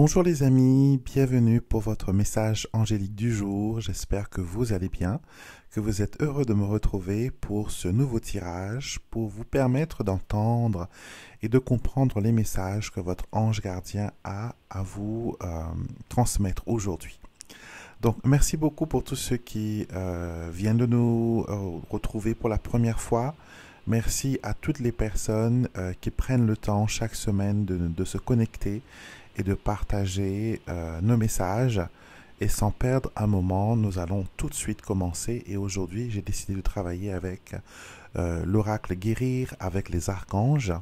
Bonjour les amis, bienvenue pour votre message angélique du jour. J'espère que vous allez bien, que vous êtes heureux de me retrouver pour ce nouveau tirage, pour vous permettre d'entendre et de comprendre les messages que votre ange gardien a à vous transmettre aujourd'hui. Donc merci beaucoup pour tous ceux qui viennent de nous retrouver pour la première fois. Merci à toutes les personnes qui prennent le temps chaque semaine de se connecter et de partager nos messages. Et sans perdre un moment, nous allons tout de suite commencer. Et aujourd'hui, j'ai décidé de travailler avec l'oracle guérir avec les archanges.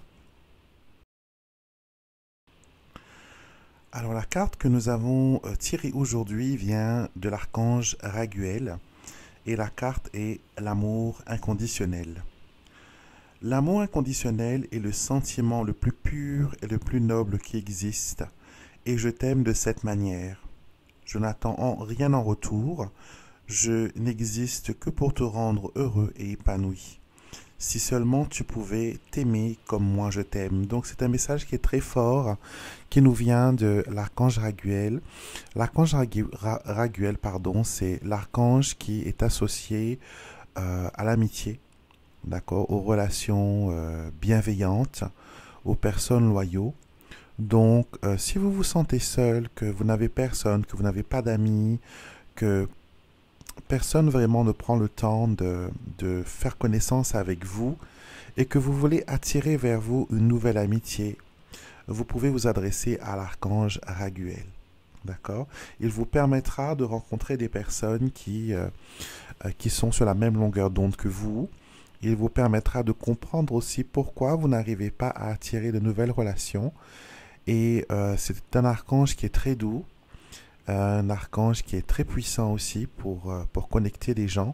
Alors la carte que nous avons tirée aujourd'hui vient de l'archange Raguel. Et la carte est l'amour inconditionnel. L'amour inconditionnel est le sentiment le plus pur et le plus noble qui existe. Et je t'aime de cette manière. Je n'attends rien en retour. Je n'existe que pour te rendre heureux et épanoui. Si seulement tu pouvais t'aimer comme moi je t'aime. Donc c'est un message qui est très fort, qui nous vient de l'archange Raguel. L'archange Raguel, c'est l'archange qui est associé à l'amitié. D'accord, aux relations bienveillantes, aux personnes loyaux. Donc, si vous vous sentez seul, que vous n'avez personne, que vous n'avez pas d'amis, que personne vraiment ne prend le temps de faire connaissance avec vous et que vous voulez attirer vers vous une nouvelle amitié, vous pouvez vous adresser à l'archange Raguel. D'accord? Il vous permettra de rencontrer des personnes qui sont sur la même longueur d'onde que vous. Il vous permettra de comprendre aussi pourquoi vous n'arrivez pas à attirer de nouvelles relations. Et c'est un archange qui est très doux, un archange qui est très puissant aussi pour connecter les gens.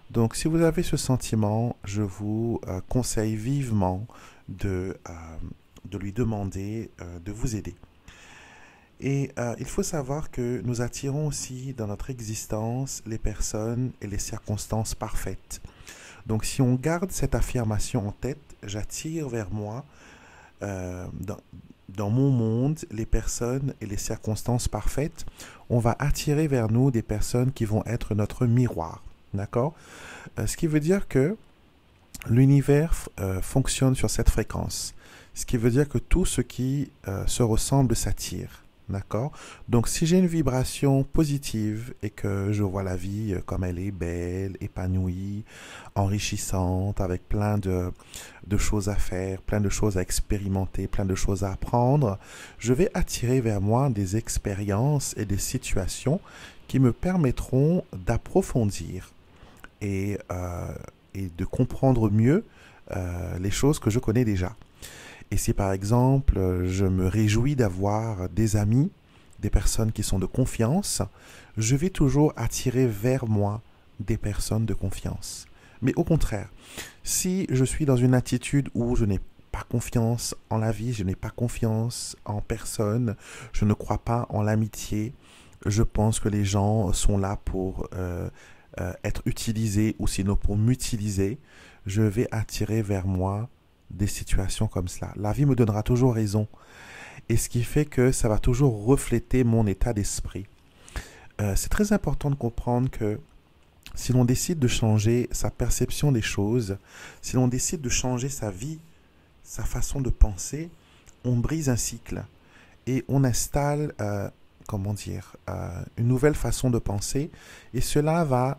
Donc si vous avez ce sentiment, je vous conseille vivement de lui demander de vous aider. Et il faut savoir que nous attirons aussi dans notre existence les personnes et les circonstances parfaites. Donc si on garde cette affirmation en tête, j'attire vers moi, dans mon monde, les personnes et les circonstances parfaites, on va attirer vers nous des personnes qui vont être notre miroir. D'accord? Ce qui veut dire que l'univers fonctionne sur cette fréquence. Ce qui veut dire que tout ce qui se ressemble s'attire. D'accord? Donc, si j'ai une vibration positive et que je vois la vie comme elle est, belle, épanouie, enrichissante, avec plein de choses à faire, plein de choses à expérimenter, plein de choses à apprendre, je vais attirer vers moi des expériences et des situations qui me permettront d'approfondir et de comprendre mieux les choses que je connais déjà. Et si par exemple, je me réjouis d'avoir des amis, des personnes qui sont de confiance, je vais toujours attirer vers moi des personnes de confiance. Mais au contraire, si je suis dans une attitude où je n'ai pas confiance en la vie, je n'ai pas confiance en personne, je ne crois pas en l'amitié, je pense que les gens sont là pour être utilisés ou sinon pour m'utiliser, je vais attirer vers moi des situations comme cela. La vie me donnera toujours raison. Et ce qui fait que ça va toujours refléter mon état d'esprit. C'est très important de comprendre que si l'on décide de changer sa perception des choses, si l'on décide de changer sa vie, sa façon de penser, on brise un cycle et on installe, une nouvelle façon de penser et cela va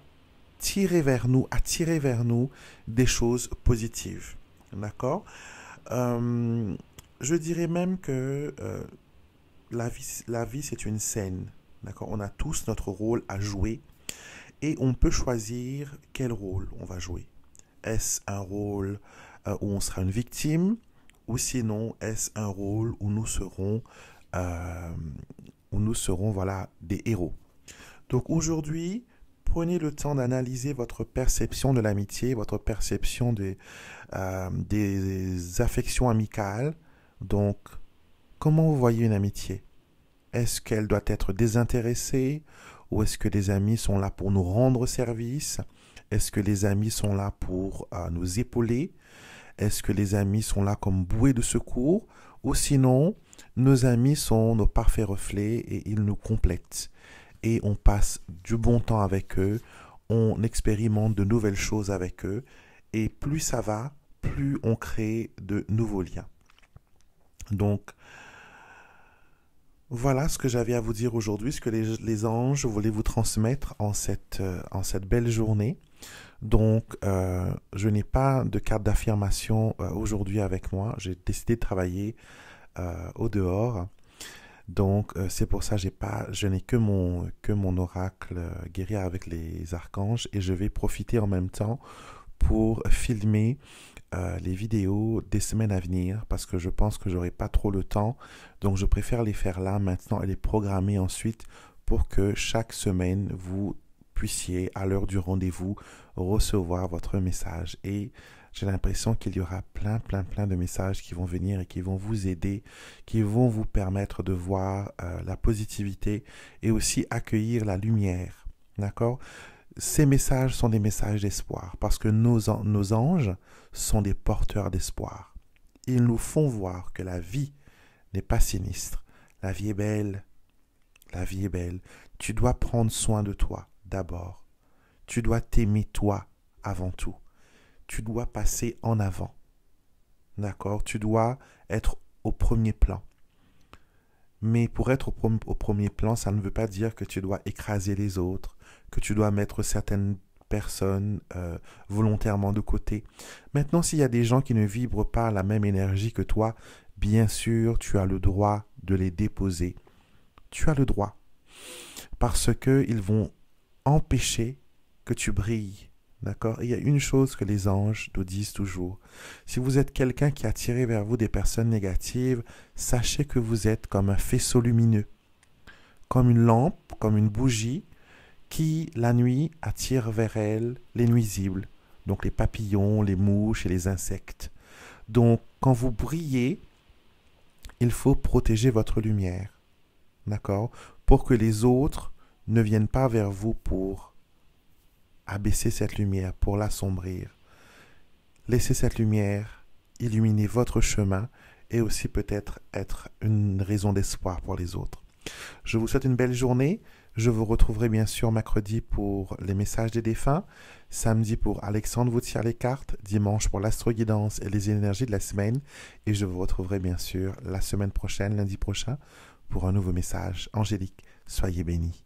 attirer vers nous des choses positives. D'accord? Je dirais même que la vie c'est une scène. D'accord? On a tous notre rôle à jouer et on peut choisir quel rôle on va jouer. Est-ce un rôle où on sera une victime ou sinon est-ce un rôle où nous serons voilà, des héros. Donc aujourd'hui, prenez le temps d'analyser votre perception de l'amitié, votre perception des affections amicales. Donc, comment vous voyez une amitié? Est-ce qu'elle doit être désintéressée ou est-ce que les amis sont là pour nous rendre service? Est-ce que les amis sont là pour nous épauler? Est-ce que les amis sont là comme bouée de secours? Ou sinon, Nos amis sont nos parfaits reflets et ils nous complètent. Et on passe du bon temps avec eux, on expérimente de nouvelles choses avec eux, et plus ça va, plus on crée de nouveaux liens. Donc, voilà ce que j'avais à vous dire aujourd'hui, ce que les anges voulaient vous transmettre en cette belle journée. Donc, je n'ai pas de carte d'affirmation aujourd'hui avec moi. J'ai décidé de travailler au dehors. Donc, c'est pour ça que je n'ai que mon oracle guérir avec les archanges et je vais profiter en même temps pour filmer les vidéos des semaines à venir parce que je pense que j'aurai pas trop le temps. Donc, je préfère les faire là maintenant et les programmer ensuite pour que chaque semaine, vous puissiez, à l'heure du rendez-vous, recevoir votre message. Et j'ai l'impression qu'il y aura plein de messages qui vont venir et qui vont vous aider, qui vont vous permettre de voir la positivité et aussi accueillir la lumière. D'accord? Ces messages sont des messages d'espoir parce que nos anges sont des porteurs d'espoir. Ils nous font voir que la vie n'est pas sinistre. La vie est belle. La vie est belle. Tu dois prendre soin de toi d'abord. Tu dois t'aimer toi avant tout. Tu dois passer en avant. D'accord? Tu dois être au premier plan. Mais pour être au premier plan, ça ne veut pas dire que tu dois écraser les autres, que tu dois mettre certaines personnes volontairement de côté. Maintenant, s'il y a des gens qui ne vibrent pas la même énergie que toi, bien sûr, tu as le droit de les déposer. Tu as le droit. Parce qu'ils vont empêcher que tu brilles. D'accord? Il y a une chose que les anges nous disent toujours. Si vous êtes quelqu'un qui a attiré vers vous des personnes négatives, sachez que vous êtes comme un faisceau lumineux, comme une lampe, comme une bougie, qui, la nuit, attire vers elle les nuisibles, donc les papillons, les mouches et les insectes. Donc, quand vous brillez, il faut protéger votre lumière, d'accord? Pour que les autres ne viennent pas vers vous pour abaisser cette lumière, pour l'assombrir. Laissez cette lumière illuminer votre chemin et aussi peut-être être une raison d'espoir pour les autres. Je vous souhaite une belle journée. Je vous retrouverai bien sûr mercredi pour les messages des défunts, samedi pour Alexandre vous tire les cartes, dimanche pour l'astro-guidance et les énergies de la semaine. Et je vous retrouverai bien sûr la semaine prochaine, lundi prochain, pour un nouveau message angélique. Soyez bénis.